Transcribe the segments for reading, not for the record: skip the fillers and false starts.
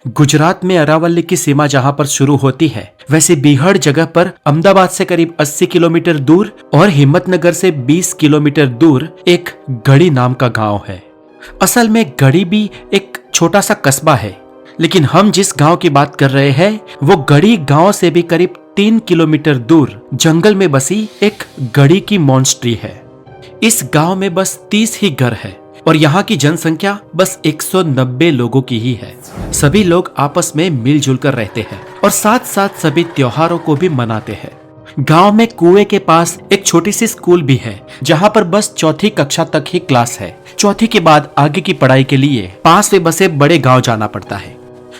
गुजरात में अरावली की सीमा जहां पर शुरू होती है, वैसे बीहड़ जगह पर अहमदाबाद से करीब 80 किलोमीटर दूर और हिम्मतनगर से 20 किलोमीटर दूर एक गढ़ी नाम का गांव है। असल में गढ़ी भी एक छोटा सा कस्बा है, लेकिन हम जिस गांव की बात कर रहे हैं वो गढ़ी गांव से भी करीब 3 किलोमीटर दूर जंगल में बसी एक गढ़ी की मॉन्स्ट्री है। इस गांव में बस 30 ही घर है और यहाँ की जनसंख्या बस 190 लोगों की ही है। सभी लोग आपस में मिलजुल कर रहते हैं और साथ साथ सभी त्योहारों को भी मनाते हैं। गांव में कुएं के पास एक छोटी सी स्कूल भी है, जहां पर बस चौथी कक्षा तक ही क्लास है। चौथी के बाद आगे की पढ़ाई के लिए पास में बसे बड़े गांव जाना पड़ता है।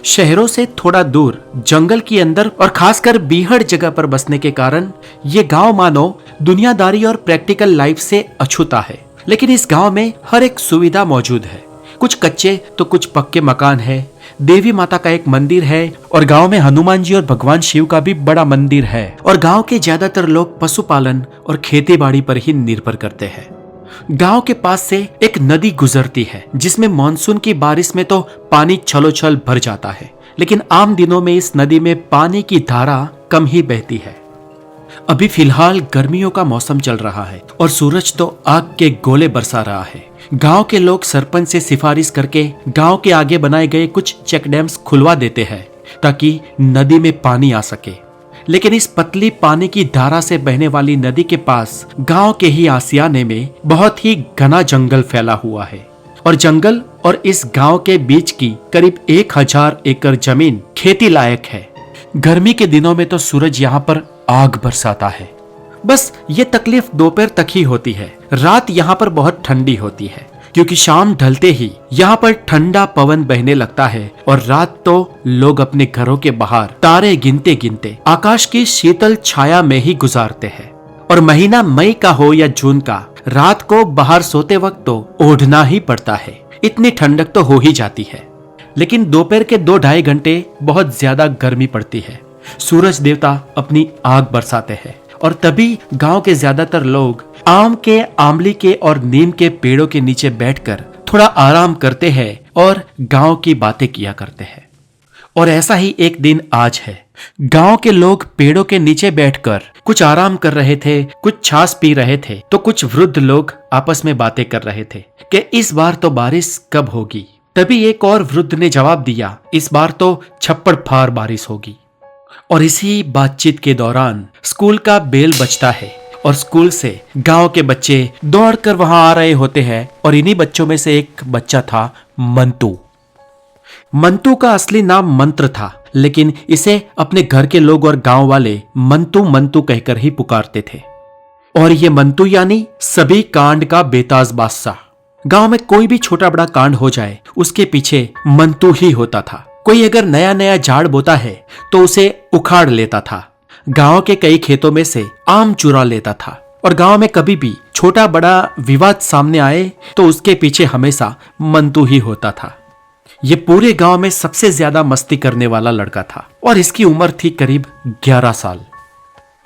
शहरों से थोड़ा दूर जंगल के अंदर और खासकर बीहड़ जगह पर बसने के कारण ये गांव मानो दुनियादारी और प्रैक्टिकल लाइफ से अछूता है। लेकिन इस गांव में हर एक सुविधा मौजूद है। कुछ कच्चे तो कुछ पक्के मकान है, देवी माता का एक मंदिर है और गांव में हनुमान जी और भगवान शिव का भी बड़ा मंदिर है। और गांव के ज्यादातर लोग पशुपालन और खेती बाड़ी पर ही निर्भर करते हैं। गांव के पास से एक नदी गुजरती है, जिसमें मानसून की बारिश में तो पानी छलोछल भर जाता है, लेकिन आम दिनों में इस नदी में पानी की धारा कम ही बहती है। अभी फिलहाल गर्मियों का मौसम चल रहा है और सूरज तो आग के गोले बरसा रहा है। गांव के लोग सरपंच से सिफारिश करके गांव के आगे बनाए गए कुछ चेक डैम्स खुलवा देते हैं ताकि नदी में पानी आ सके। लेकिन इस पतली पानी की धारा से बहने वाली नदी के पास गांव के ही आसियाने में बहुत ही घना जंगल फैला हुआ है और जंगल और इस गांव के बीच की करीब 1000 एकड़ जमीन खेती लायक है। गर्मी के दिनों में तो सूरज यहाँ पर आग बरसाता है। बस ये तकलीफ दोपहर तक ही होती है। रात यहाँ पर बहुत ठंडी होती है, क्योंकि शाम ढलते ही यहाँ पर ठंडा पवन बहने लगता है और रात तो लोग अपने घरों के बाहर तारे गिनते गिनते आकाश की शीतल छाया में ही गुजारते हैं। और महीना मई का हो या जून का, रात को बाहर सोते वक्त तो ओढ़ना ही पड़ता है, इतनी ठंडक तो हो ही जाती है। लेकिन दोपहर के 2-2.5 घंटे बहुत ज्यादा गर्मी पड़ती है। सूरज देवता अपनी आग बरसाते हैं और तभी गांव के ज्यादातर लोग आम के, आमली के और नीम के पेड़ों के नीचे बैठकर थोड़ा आराम करते हैं और गांव की बातें किया करते हैं। और ऐसा ही एक दिन आज है। गांव के लोग पेड़ों के नीचे बैठकर कुछ आराम कर रहे थे, कुछ छाछ पी रहे थे, तो कुछ वृद्ध लोग आपस में बातें कर रहे थे कि इस बार तो बारिश कब होगी। तभी एक और वृद्ध ने जवाब दिया, इस बार तो छप्पड़ फाड़ बारिश होगी। और इसी बातचीत के दौरान स्कूल का बेल बजता है और स्कूल से गांव के बच्चे दौड़कर वहां आ रहे होते हैं। और इन्हीं बच्चों में से एक बच्चा था मंतू। मंतू का असली नाम मंत्र था, लेकिन इसे अपने घर के लोग और गांव वाले मंतू मंतू कहकर ही पुकारते थे। और ये मंतू यानी सभी कांड का बेताज बादशाह। गांव में कोई भी छोटा बड़ा कांड हो जाए, उसके पीछे मंतू ही होता था। कोई अगर नया नया झाड़ बोता है तो उसे उखाड़ लेता था। गांव के कई खेतों में से आम चुरा लेता था। और गांव में कभी भी छोटा बड़ा विवाद सामने आए तो उसके पीछे हमेशा मंतू ही होता था। ये पूरे गांव में सबसे ज्यादा मस्ती करने वाला लड़का था और इसकी उम्र थी करीब 11 साल।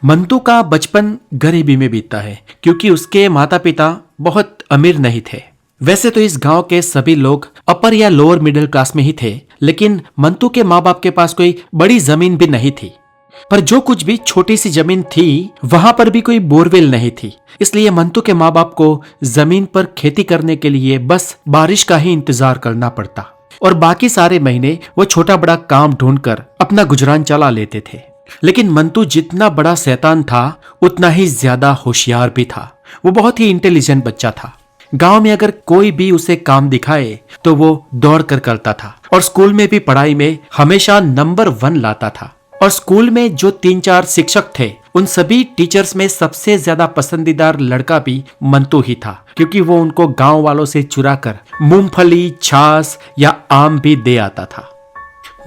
मंतू का बचपन गरीबी में बीतता है, क्योंकि उसके माता पिता बहुत अमीर नहीं थे। वैसे तो इस गांव के सभी लोग अपर या लोअर मिडिल क्लास में ही थे, लेकिन मंतू के माँ बाप के पास कोई बड़ी जमीन भी नहीं थी। पर जो कुछ भी छोटी सी जमीन थी, वहां पर भी कोई बोरवेल नहीं थी। इसलिए मंतू के माँ बाप को जमीन पर खेती करने के लिए बस बारिश का ही इंतजार करना पड़ता और बाकी सारे महीने वो छोटा बड़ा काम ढूंढकर अपना गुजरान चला लेते थे। लेकिन मंतू जितना बड़ा शैतान था, उतना ही ज्यादा होशियार भी था। वो बहुत ही इंटेलिजेंट बच्चा था। गांव में अगर कोई भी उसे काम दिखाए तो वो दौड़ कर करता था और स्कूल में भी पढ़ाई में हमेशा नंबर 1 लाता था। और स्कूल में जो 3-4 शिक्षक थे, उन सभी टीचर्स में सबसे ज्यादा पसंदीदार लड़का भी मंतू ही था, क्योंकि वो उनको गांव वालों से चुरा कर मूंगफली, छाछ या आम भी दे आता था।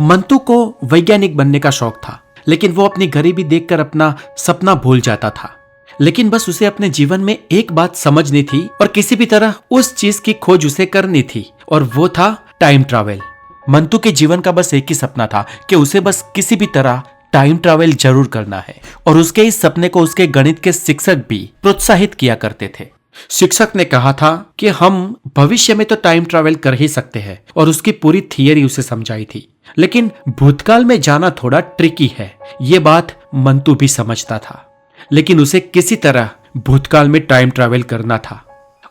मंतू को वैज्ञानिक बनने का शौक था, लेकिन वो अपनी गरीबी देखकर अपना सपना भूल जाता था। लेकिन बस उसे अपने जीवन में एक बात समझनी थी और किसी भी तरह उस चीज की खोज उसे करनी थी, और वो था टाइम ट्रैवल। मंतू के जीवन का बस एक ही सपना था कि उसे बस किसी भी तरह टाइम ट्रैवल जरूर करना है। और उसके इस सपने को उसके गणित के शिक्षक भी प्रोत्साहित किया करते थे। शिक्षक ने कहा था कि हम भविष्य में तो टाइम ट्रैवल कर ही सकते हैं और उसकी पूरी थियरी उसे समझाई थी, लेकिन भूतकाल में जाना थोड़ा ट्रिकी है। ये बात मंतु भी समझता था, लेकिन उसे किसी तरह भूतकाल में टाइम ट्रैवल करना था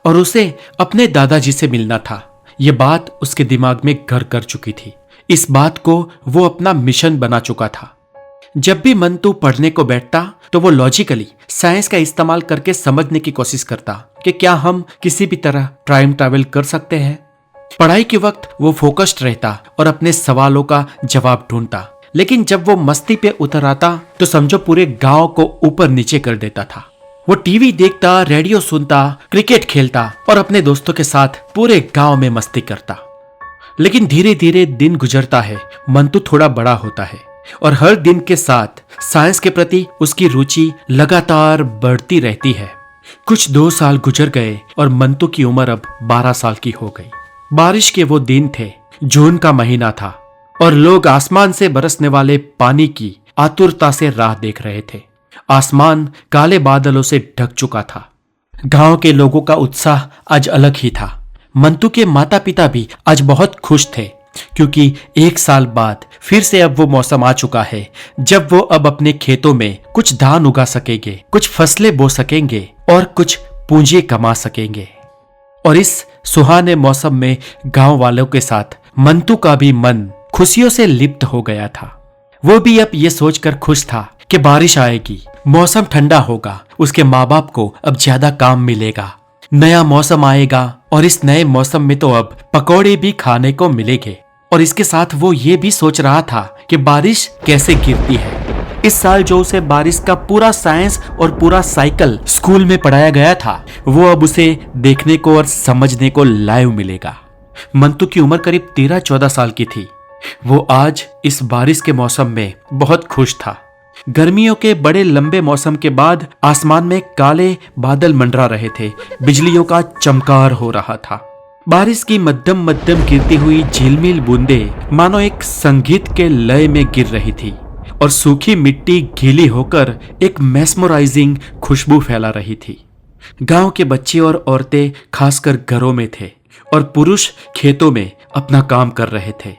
और उसे अपने दादाजी से मिलना था। यह बात उसके दिमाग में घर कर चुकी थी। इस बात को वो अपना मिशन बना चुका था। जब भी मंतु पढ़ने को बैठता तो वो लॉजिकली साइंस का इस्तेमाल करके समझने की कोशिश करता कि क्या हम किसी भी तरह टाइम ट्रैवल कर सकते हैं। पढ़ाई के वक्त वो फोकस्ड रहता और अपने सवालों का जवाब ढूंढता, लेकिन जब वो मस्ती पे उतर आता तो समझो पूरे गांव को ऊपर नीचे कर देता था। वो टीवी देखता, रेडियो सुनता, क्रिकेट खेलता और अपने दोस्तों के साथ पूरे गांव में मस्ती करता। लेकिन धीरे धीरे दिन गुजरता है, मंतु थोड़ा बड़ा होता है और हर दिन के साथ साइंस के प्रति उसकी रुचि लगातार बढ़ती रहती है। कुछ 2 साल गुजर गए और मंतु की उम्र अब 12 साल की हो गई। बारिश के वो दिन थे, जून का महीना था और लोग आसमान से बरसने वाले पानी की आतुरता से राह देख रहे थे। आसमान काले बादलों से ढक चुका था। गांव के लोगों का उत्साह आज अलग ही था। मंतु के माता पिता भी आज बहुत खुश थे, क्योंकि 1 साल बाद फिर से अब वो मौसम आ चुका है जब वो अब अपने खेतों में कुछ धान उगा सकेंगे, कुछ फसलें बो सकेंगे और कुछ पूंजी कमा सकेंगे। और इस सुहाने मौसम में गांव वालों के साथ मंतु का भी मन खुशियों से लिप्त हो गया था। वो भी अब ये सोचकर खुश था कि बारिश आएगी, मौसम ठंडा होगा, उसके माँ बाप को अब ज्यादा काम मिलेगा, नया मौसम आएगा और इस नए मौसम में तो अब पकौड़े भी खाने को मिलेंगे। और इसके साथ वो ये भी सोच रहा था कि बारिश कैसे गिरती है। इस साल जो उसे बारिश का पूरा साइंस और पूरा साइकिल स्कूल में पढ़ाया गया था, वो अब उसे देखने को और समझने को लाइव मिलेगा। मंतु की उम्र करीब 13-14 साल की थी। वो आज इस बारिश के मौसम में बहुत खुश था। गर्मियों के बड़े लंबे मौसम के बाद आसमान में काले बादल मंडरा रहे थे, बिजलियों का चमकार हो रहा था। बारिश की मध्यम मध्यम गिरती हुई झिलमिल बूंदें मानो एक संगीत के लय में गिर रही थी और सूखी मिट्टी गीली होकर एक मेस्मराइजिंग खुशबू फैला रही थी। गांव के बच्चे और औरतें खासकर घरों में थे और पुरुष खेतों में अपना काम कर रहे थे,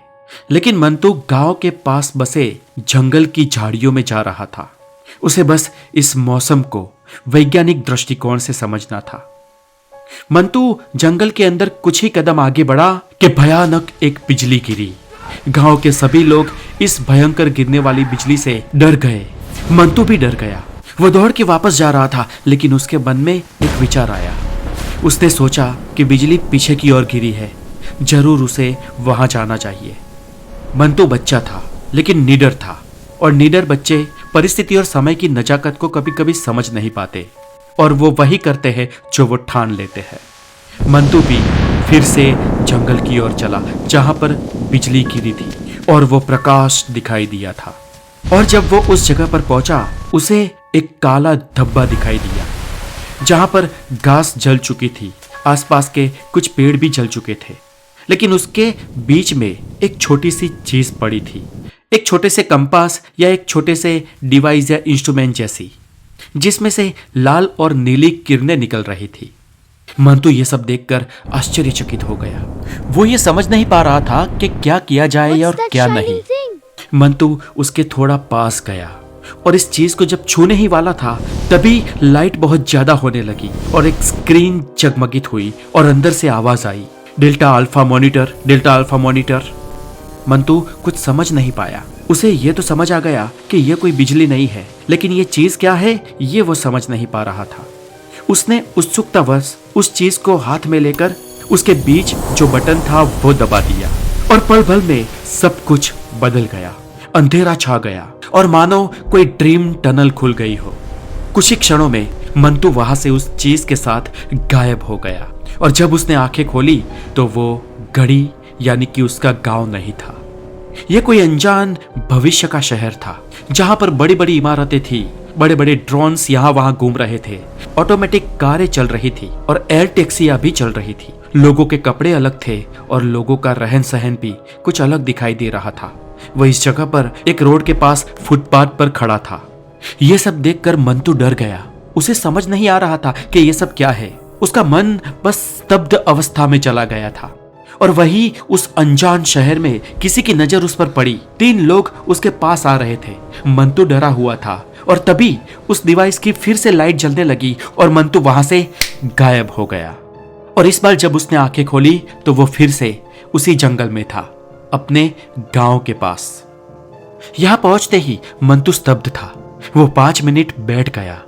लेकिन मंतु गांव के पास बसे जंगल की झाड़ियों में जा रहा था। उसे बस इस मौसम को वैज्ञानिक दृष्टिकोण से समझना था। मंतु जंगल के अंदर कुछ ही कदम आगे बढ़ा कि भयानक एक बिजली गिरी। गांव के सभी लोग इस भयंकर गिरने वाली बिजली से डर गए। मंतु भी डर गया। वो दौड़ के वापस जा रहा था, लेकिन उसके मन में एक विचार आया। उसने सोचा कि बिजली पीछे की ओर गिरी है, जरूर उसे वहां जाना चाहिए। मंतु बच्चा था, लेकिन निडर था, और निडर बच्चे परिस्थिति और समय की नजाकत को कभी कभी समझ नहीं पाते, और वो वही करते हैं जो वो ठान लेते हैं। मंतु भी फिर से जंगल की ओर चला जहां पर बिजली गिरी थी और वो प्रकाश दिखाई दिया था। और जब वो उस जगह पर पहुंचा, उसे एक काला धब्बा दिखाई दिया जहां पर घास जल चुकी थी। आसपास के कुछ पेड़ भी जल चुके थे, लेकिन उसके बीच में एक छोटी सी चीज पड़ी थी, एक छोटे से कंपास या एक छोटे से डिवाइस या इंस्ट्रूमेंट जैसी, जिसमें से लाल और नीली किरणें निकल रही थी। मंतु ये सब देखकर आश्चर्यचकित हो गया। वो ये समझ नहीं पा रहा था कि क्या किया जाए और क्या नहीं। मंतु उसके थोड़ा पास गया और इस चीज को जब छूने ही वाला था, तभी लाइट बहुत ज्यादा होने लगी और एक स्क्रीन जगमगित हुई और अंदर से आवाज आई, delta alpha monitor, delta alpha monitor. Mantu कुछ समझ नहीं पाया। उसे ये तो समझ आ गया कि यह कोई बिजली नहीं है, लेकिन ये चीज क्या है ये वो समझ नहीं पा रहा था। उसने उत्सुकतावश उस चीज को हाथ में लेकर उसके बीच जो बटन था वो दबा दिया और पल भर में सब कुछ बदल गया। अंधेरा छा गया और मानो कोई ड्रीम टनल खुल गई हो। कुछ ही क्षणों में मंतु वहां से उस चीज के साथ गायब हो गया, और जब उसने आंखें खोली तो वो गढ़ी यानी कि उसका गांव नहीं था। यह कोई अनजान भविष्य का शहर था जहां पर बड़ी बड़ी इमारतें थी, बड़े बड़े ड्रोन्स यहाँ वहां घूम रहे थे, ऑटोमेटिक कारें चल रही थी और एयर टैक्सियां भी चल रही थी। लोगों के कपड़े अलग थे और लोगों का रहन सहन भी कुछ अलग दिखाई दे रहा था। वह इस जगह पर एक रोड के पास फुटपाथ पर खड़ा था। यह सब देखकर मंतु डर गया। उसे समझ नहीं आ रहा था कि यह सब क्या है। उसका मन बस स्तब्ध अवस्था में चला गया था। और वही उस अनजान शहर में किसी की नजर उस पर पड़ी। 3 लोग उसके पास आ रहे थे। मंतु डरा हुआ था और तभी उस डिवाइस की फिर से लाइट जलने लगी और मंतु वहां से गायब हो गया। और इस बार जब उसने आंखें खोली तो वो फिर से उसी जंगल में था, अपने गांव के पास। यहां पहुंचते ही मंतु स्तब्ध था। वो 5 मिनट बैठ गया।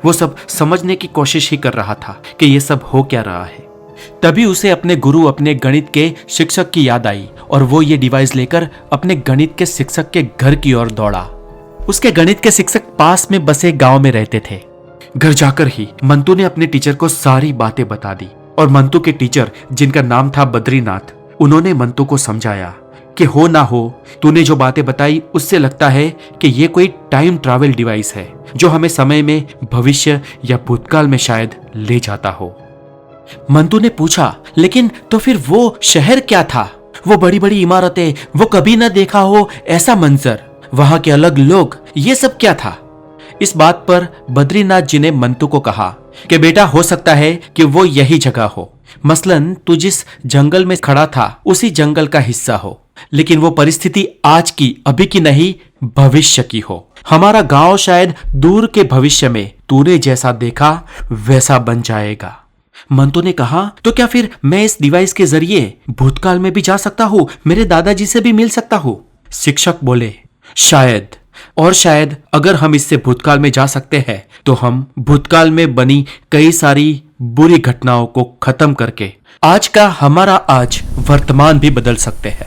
वो सब समझने की कोशिश ही कर रहा था कि ये सब हो क्या रहा है। तभी उसे अपने गुरु, अपने गणित के शिक्षक की याद आई और वो ये डिवाइस लेकर अपने गणित के शिक्षक के घर की ओर दौड़ा। उसके गणित के शिक्षक पास में बसे गांव में रहते थे। घर जाकर ही मंतु ने अपने टीचर को सारी बातें बता दी और मंतु के टीचर, जिनका नाम था बद्रीनाथ, उन्होंने मंतु को समझाया कि हो ना हो, तूने जो बातें बताई उससे लगता है कि ये कोई टाइम ट्रैवल डिवाइस है जो हमें समय में, भविष्य या भूतकाल में शायद ले जाता हो। मंतु ने पूछा, लेकिन तो फिर वो शहर क्या था? वो बड़ी बड़ी इमारतें, वो कभी ना देखा हो ऐसा मंजर, वहां के अलग लोग, ये सब क्या था? इस बात पर बद्रीनाथ जी ने मंतु को कहा कि बेटा, हो सकता है कि वो यही जगह हो। मसलन तू जिस जंगल में खड़ा था उसी जंगल का हिस्सा हो, लेकिन वो परिस्थिति आज की, अभी की नहीं, भविष्य की हो। हमारा गांव शायद दूर के भविष्य में तूने जैसा देखा वैसा बन जाएगा। मंतु ने कहा, तो क्या फिर मैं इस डिवाइस के जरिए भूतकाल में भी जा सकता हूँ, मेरे दादाजी से भी मिल सकता हूँ? शिक्षक बोले, शायद, और शायद अगर हम इससे भूतकाल में जा सकते हैं तो हम भूतकाल में बनी कई सारी बुरी घटनाओं को खत्म करके आज का हमारा आज वर्तमान भी बदल सकते हैं।